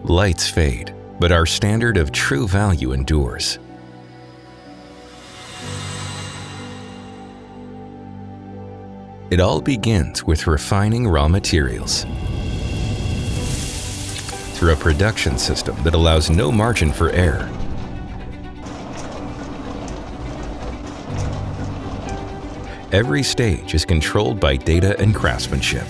Lights fade, but our standard of true value endures. It all begins with refining raw materials through a production system that allows no margin for error. Every stage is controlled by data and craftsmanship.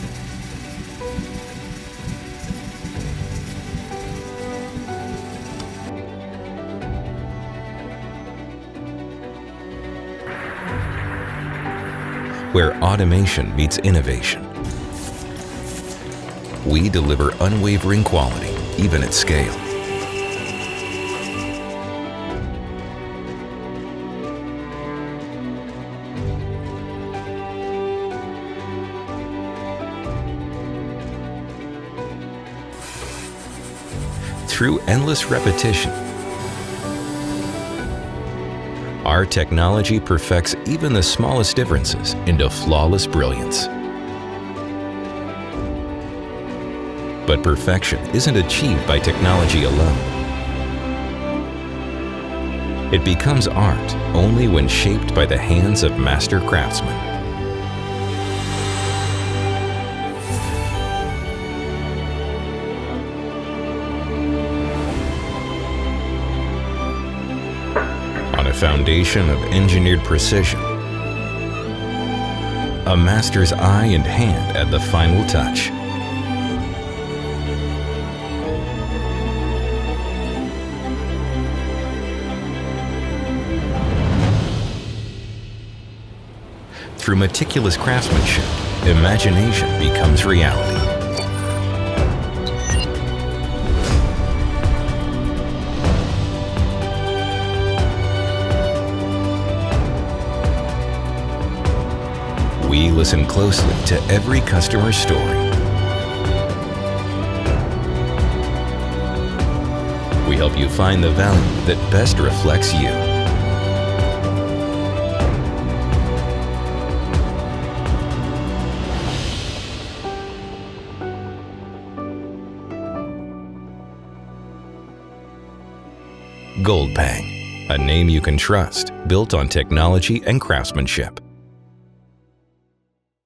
Where automation meets innovation. We deliver unwavering quality, even at scale. Through endless repetition, our technology perfects even the smallest differences into flawless brilliance. But perfection isn't achieved by technology alone. It becomes art only when shaped by the hands of master craftsmen. On a foundation of engineered precision, a master's eye and hand add the final touch. Through meticulous craftsmanship, imagination becomes reality. We listen closely to every customer's story. We help you find the value that best reflects you. GOLDPANG, a name you can trust, built on technology and craftsmanship.